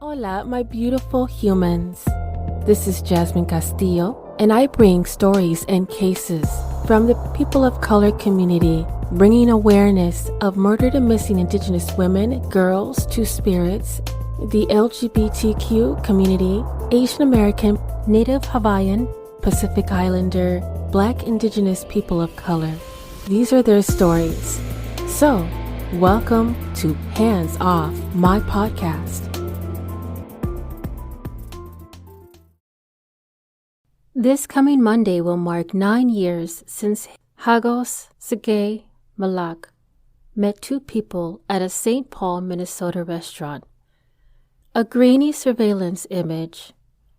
Hola, my beautiful humans. This is Jasmine Castillo, and I bring stories and cases from the people of color community, bringing awareness of murdered and missing Indigenous women, girls, two-spirits, the LGBTQ community, Asian American, Native Hawaiian, Pacific Islander, Black Indigenous people of color. These are their stories. So, welcome to Hands Off, my podcast. This coming Monday will mark 9 years since Hagos Tsegay Melake met two people at a St. Paul, Minnesota restaurant. A grainy surveillance image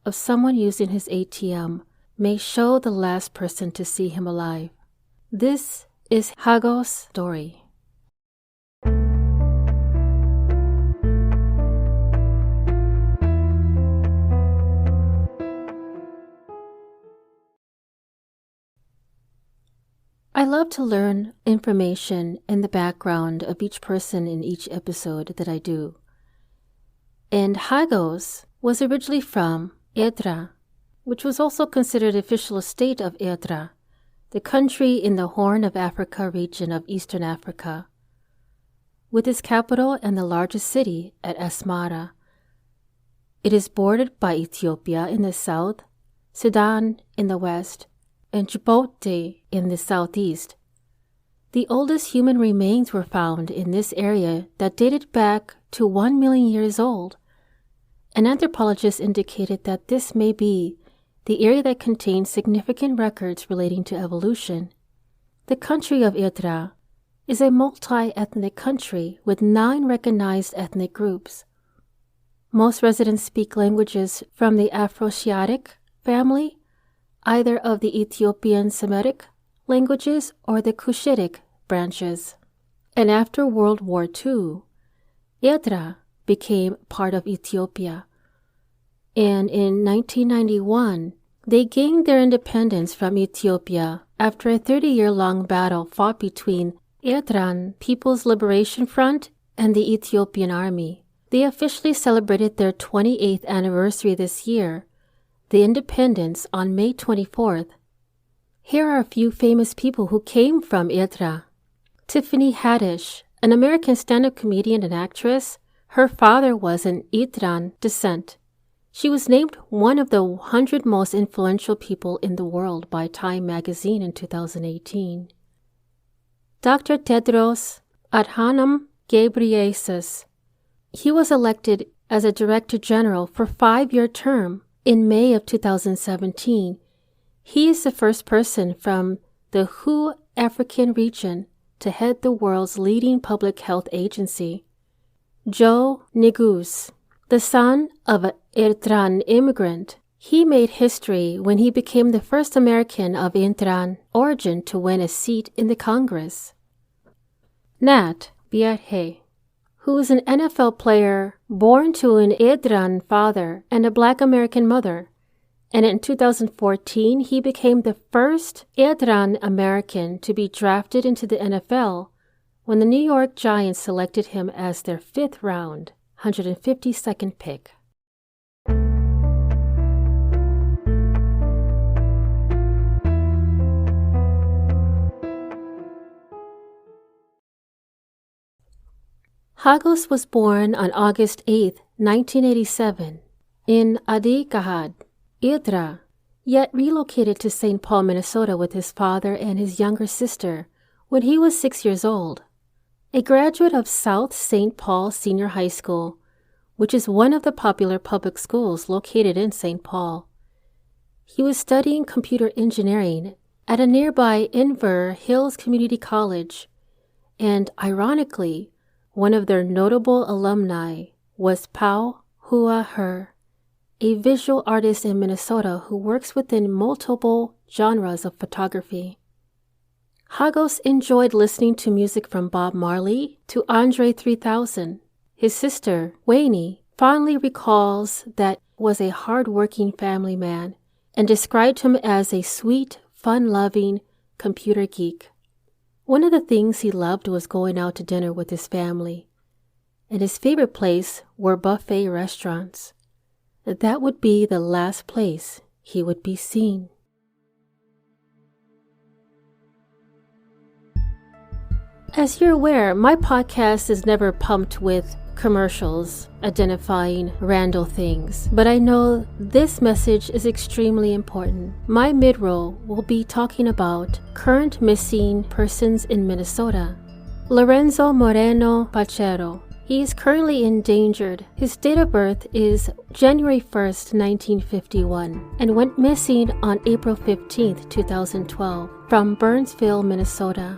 of someone using his ATM may show the last person to see him alive. This is Hagos Story. I love to learn information in the background of each person in each episode that I do. And Hagos was originally from Edra, which was also considered the official estate of Edra, the country in the Horn of Africa region of Eastern Africa, with its capital and the largest city at Asmara. It is bordered by Ethiopia in the south, Sudan in the west, and Djibouti in the southeast. The oldest human remains were found in this area that dated back to 1 million years old. An anthropologist indicated that this may be the area that contains significant records relating to evolution. The country of Edra is a multi-ethnic country with 9 recognized ethnic groups. Most residents speak languages from the Afroasiatic family, either of the Ethiopian Semitic languages or the Cushitic branches. And after World War II, Edra became part of Ethiopia. And in 1991, they gained their independence from Ethiopia after a 30-year-long battle fought between Eritrean People's Liberation Front and the Ethiopian Army. They officially celebrated their 28th anniversary this year, the independence on May 24th. Here are a few famous people who came from Edra. Tiffany Haddish, an American stand-up comedian and actress. Her father was an Edran descent. She was named one of the 100 most influential people in the world by Time magazine in 2018. Dr. Tedros Adhanom Ghebreyesus. He was elected as a Director General for a 5-year term in May of 2017. He is the first person from the WHO African region to head the world's leading public health agency. Joe Negus, the son of an Eritrean immigrant, he made history when he became the first American of Eritrean origin to win a seat in the Congress. Nat Biahe, who is an NFL player born to an Eritrean father and a Black American mother, and in 2014 he became the first Eritrean American to be drafted into the NFL when the New York Giants selected him as their 5th round, 152nd pick. Hagos was born on August 8, 1987, in Adi Gahad, Edra, yet relocated to St. Paul, Minnesota with his father and his younger sister when he was 6 years old. A graduate of South St. Paul Senior High School, which is one of the popular public schools located in St. Paul. He was studying computer engineering at a nearby Inver Hills Community College, and ironically, one of their notable alumni was Pau Hua Her, a visual artist in Minnesota who works within multiple genres of photography. Hagos enjoyed listening to music from Bob Marley to Andre 3000. His sister, Wainy, fondly recalls that was a hard-working family man and described him as a sweet, fun-loving computer geek. One of the things he loved was going out to dinner with his family. and his favorite place were buffet restaurants. That would be the last place he would be seen. As you're aware, my podcast is never pumped with commercials identifying random things, but I know this message is extremely important. My mid-roll will be talking about current missing persons in Minnesota. Lorenzo Moreno Pachero. He is currently endangered. His date of birth is January 1st, 1951, and went missing on April 15th, 2012, from Burnsville, Minnesota.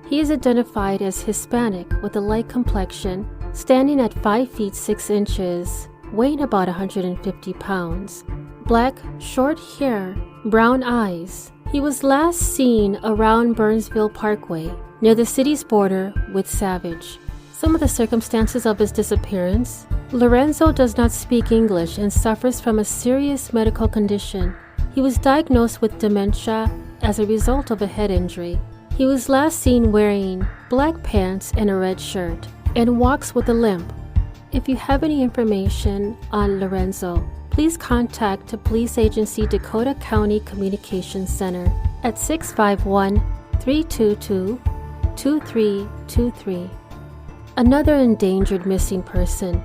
He is identified as Hispanic with a light complexion, standing at 5 feet 6 inches, weighing about 150 pounds. Black, short hair, brown eyes. He was last seen around Burnsville Parkway, near the city's border with Savage. Some of the circumstances of his disappearance: Lorenzo does not speak English and suffers from a serious medical condition. He was diagnosed with dementia as a result of a head injury. He was last seen wearing black pants and a red shirt, and walks with a limp. If you have any information on Lorenzo, please contact the Police Agency Dakota County Communications Center at 651-322-2323. Another endangered missing person,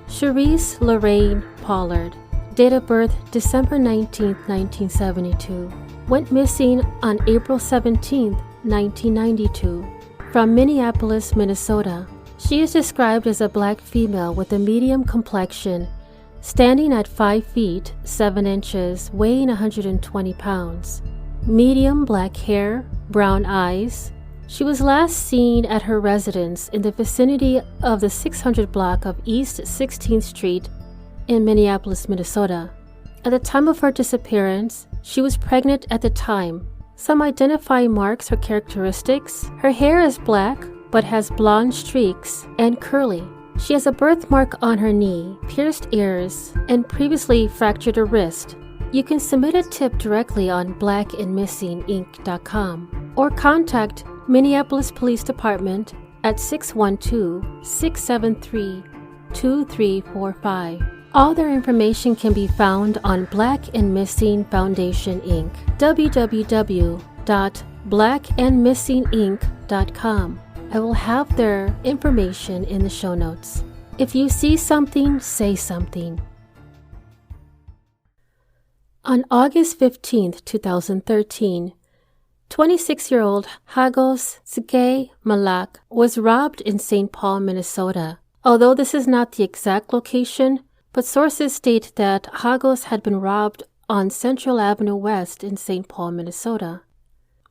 Cherise Lorraine Pollard, date of birth December 19, 1972, went missing on April 17, 1992, from Minneapolis, Minnesota. She is described as a black female with a medium complexion, standing at 5 feet 7 inches, weighing 120 pounds. Medium black hair, brown eyes. She was last seen at her residence in the vicinity of the 600 block of East 16th Street in Minneapolis, Minnesota. At the time of her disappearance, she was pregnant at the time. Some identifying marks or characteristics: her hair is black but has blonde streaks and curly. She has a birthmark on her knee, pierced ears, and previously fractured a wrist. You can submit a tip directly on blackandmissinginc.com or contact Minneapolis Police Department at 612-673-2345. All their information can be found on Black and Missing Foundation Inc. www.blackandmissinginc.com. I will have their information in the show notes. If you see something, say something. On August 15, 2013, 26-year-old Hagos Tsegay Melake was robbed in St. Paul, Minnesota. Although this is not the exact location, but sources state that Hagos had been robbed on Central Avenue West in St. Paul, Minnesota.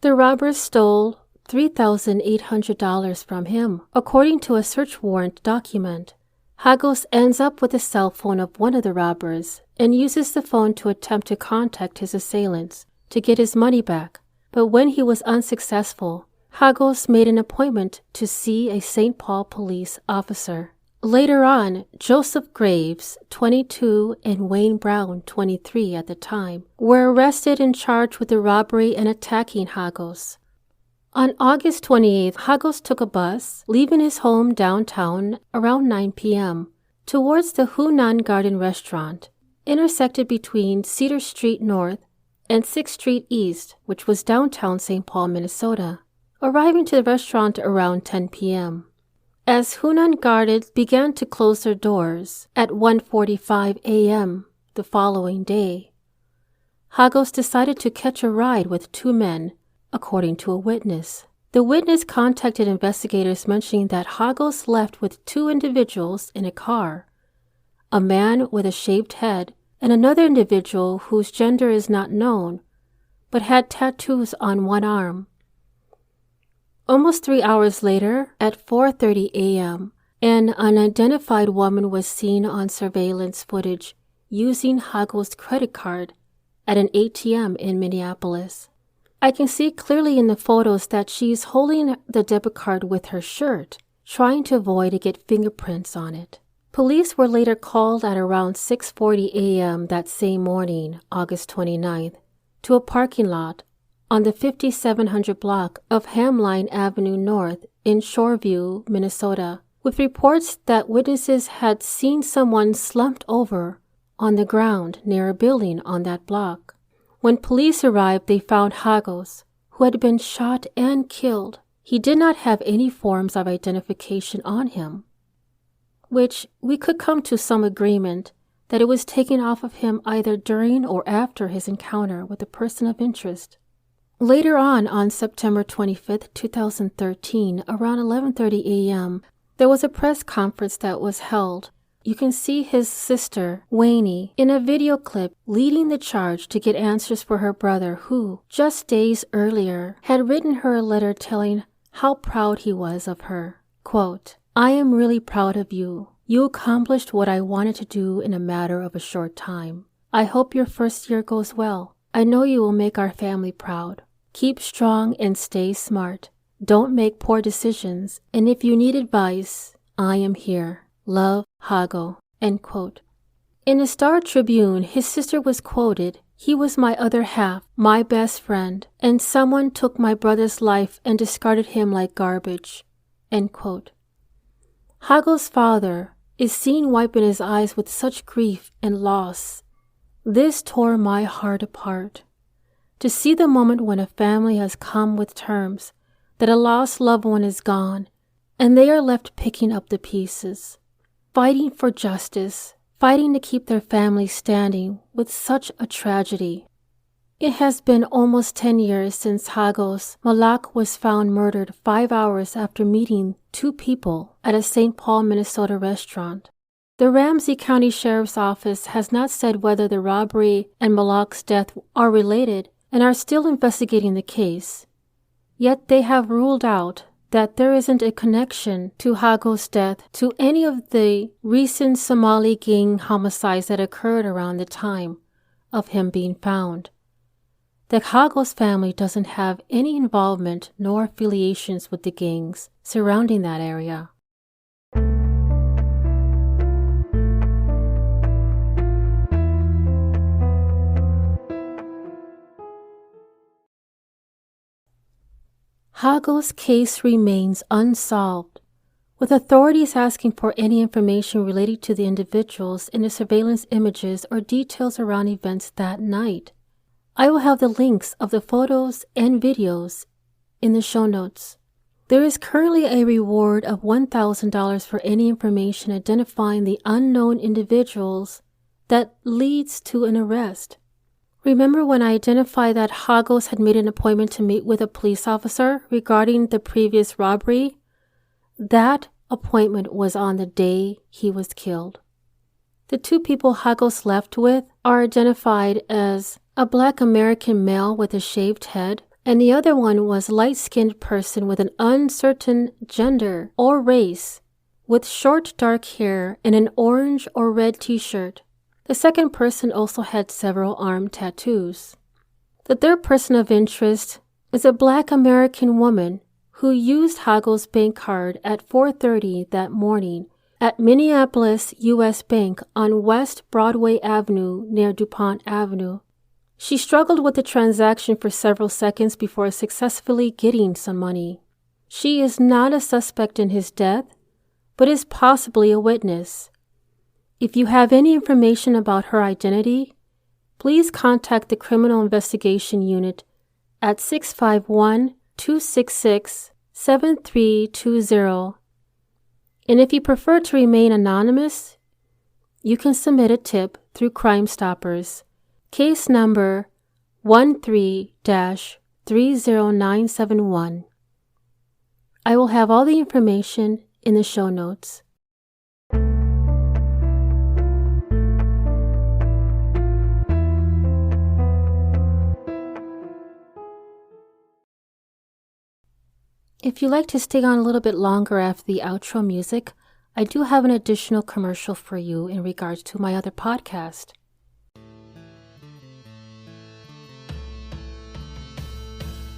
The robbers stole $3,800 from him, according to a search warrant document. Hagos ends up with the cell phone of one of the robbers and uses the phone to attempt to contact his assailants to get his money back. But when he was unsuccessful, Hagos made an appointment to see a St. Paul police officer. Later on, Joseph Graves, 22, and Wayne Brown, 23 at the time, were arrested and charged with the robbery and attacking Hagos. On August 28th, Hagos took a bus, leaving his home downtown around 9 p.m., towards the Hunan Garden restaurant, intersected between Cedar Street North and 6th Street East, which was downtown St. Paul, Minnesota, arriving to the restaurant around 10 p.m. As Hunan Garden began to close their doors at 1:45 a.m. the following day, Hagos decided to catch a ride with two men, according to a witness. The witness contacted investigators mentioning that Hagos left with two individuals in a car, a man with a shaved head and another individual whose gender is not known, but had tattoos on one arm. Almost 3 hours later, at 4:30 a.m., an unidentified woman was seen on surveillance footage using Hagos' credit card at an ATM in Minneapolis. I can see clearly in the photos that she's holding the debit card with her shirt, trying to avoid to get fingerprints on it. Police were later called at around 6:40 a.m. that same morning, August 29th, to a parking lot on the 5700 block of Hamline Avenue North in Shoreview, Minnesota, with reports that witnesses had seen someone slumped over on the ground near a building on that block. When police arrived, they found Hagos, who had been shot and killed. He did not have any forms of identification on him, which we could come to some agreement that it was taken off of him either during or after his encounter with a person of interest. Later on September 25, 2013, around 11:30 a.m., there was a press conference that was held. You can see his sister, Wainy, in a video clip leading the charge to get answers for her brother who, just days earlier, had written her a letter telling how proud he was of her. Quote, "I am really proud of you. You accomplished what I wanted to do in a matter of a short time. I hope your first year goes well. I know you will make our family proud. Keep strong and stay smart. Don't make poor decisions, and if you need advice, I am here. Love, Hago." End quote. In the Star Tribune, his sister was quoted, "He was my other half, my best friend, and someone took my brother's life and discarded him like garbage." End quote. Hagos' father is seen wiping his eyes with such grief and loss. This tore my heart apart. To see the moment when a family has come with terms that a lost loved one is gone and they are left picking up the pieces, fighting for justice, fighting to keep their family standing with such a tragedy. It has been almost 10 years since Hagos Melake was found murdered 5 hours after meeting 2 people at a St. Paul, Minnesota restaurant. The Ramsey County Sheriff's Office has not said whether the robbery and Melake's death are related and are still investigating the case. Yet they have ruled out that there isn't a connection to Hagos' death to any of the recent Somali gang homicides that occurred around the time of him being found. The Hagos family doesn't have any involvement nor affiliations with the gangs surrounding that area. Hagos' case remains unsolved, with authorities asking for any information related to the individuals in the surveillance images or details around events that night. I will have the links of the photos and videos in the show notes. There is currently a reward of $1,000 for any information identifying the unknown individuals that leads to an arrest. Remember when I identified that Hagos had made an appointment to meet with a police officer regarding the previous robbery? That appointment was on the day he was killed. The 2 people Hagos left with are identified as a Black American male with a shaved head, and the other one was a light-skinned person with an uncertain gender or race, with short dark hair and an orange or red t-shirt. The second person also had several arm tattoos. The third person of interest is a Black American woman who used Hagos' bank card at 4:30 that morning at Minneapolis U.S. Bank on West Broadway Avenue near DuPont Avenue. She struggled with the transaction for several seconds before successfully getting some money. She is not a suspect in his death, but is possibly a witness. If you have any information about her identity, please contact the Criminal Investigation Unit at 651-266-7320. And if you prefer to remain anonymous, you can submit a tip through Crime Stoppers, case number 13-30971. I will have all the information in the show notes. If you'd like to stay on a little bit longer after the outro music, I do have an additional commercial for you in regards to my other podcast.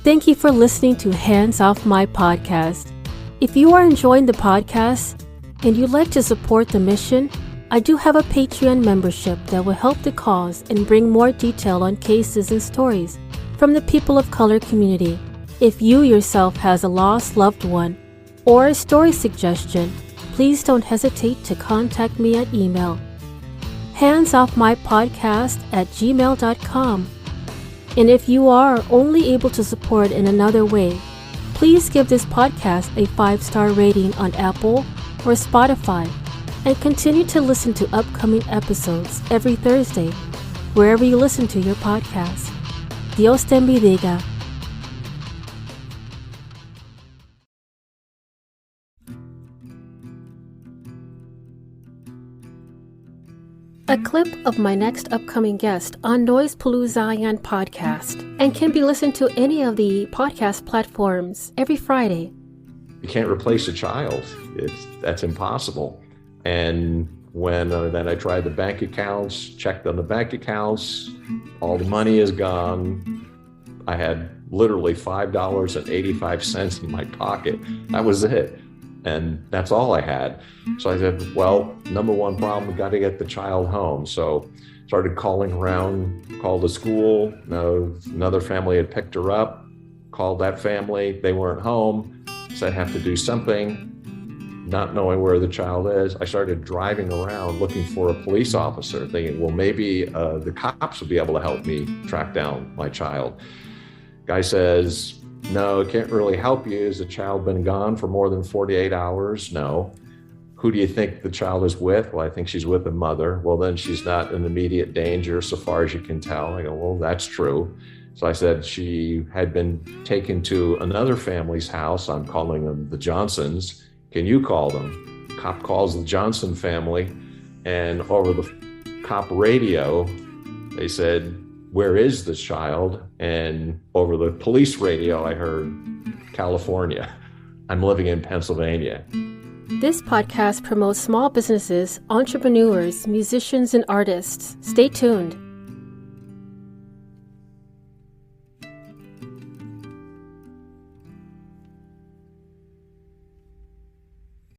Thank you for listening to Hands Off My Podcast. If you are enjoying the podcast and you'd like to support the mission, I do have a Patreon membership that will help the cause and bring more detail on cases and stories from the people of color community. If you yourself has a lost loved one or a story suggestion, please don't hesitate to contact me at email, handsoffmypodcast@gmail.com. And if you are only able to support in another way, please give this podcast a 5-star rating on Apple or Spotify, and continue to listen to upcoming episodes every Thursday, wherever you listen to your podcast. Dios te bendiga. A clip of my next upcoming guest on POLLUZION podcast, and can be listened to any of the podcast platforms every Friday. You can't replace a child. That's impossible. And when then I tried the bank accounts, checked on the bank accounts, all the money is gone. I had literally $5.85 in my pocket. That was it. And that's all I had. So I said, well, number one problem, we got to get the child home. So started calling around, called the school. Another family had picked her up, called that family. They weren't home. So I have to do something, not knowing where the child is. I started driving around looking for a police officer, thinking, well, maybe the cops will be able to help me track down my child. Guy says, no, can't really help you. Has the child been gone for more than 48 hours? No. Who do you think the child is with? Well, I think she's with the mother. Well, then she's not in immediate danger so far as you can tell. I go, well, that's true. So I said she had been taken to another family's house. I'm calling them the Johnsons. Can you call them? Cop calls the Johnson family, and over the cop radio, they said, where is this child? And over the police radio, I heard California. I'm living in Pennsylvania. This podcast promotes small businesses, entrepreneurs, musicians, and artists. Stay tuned.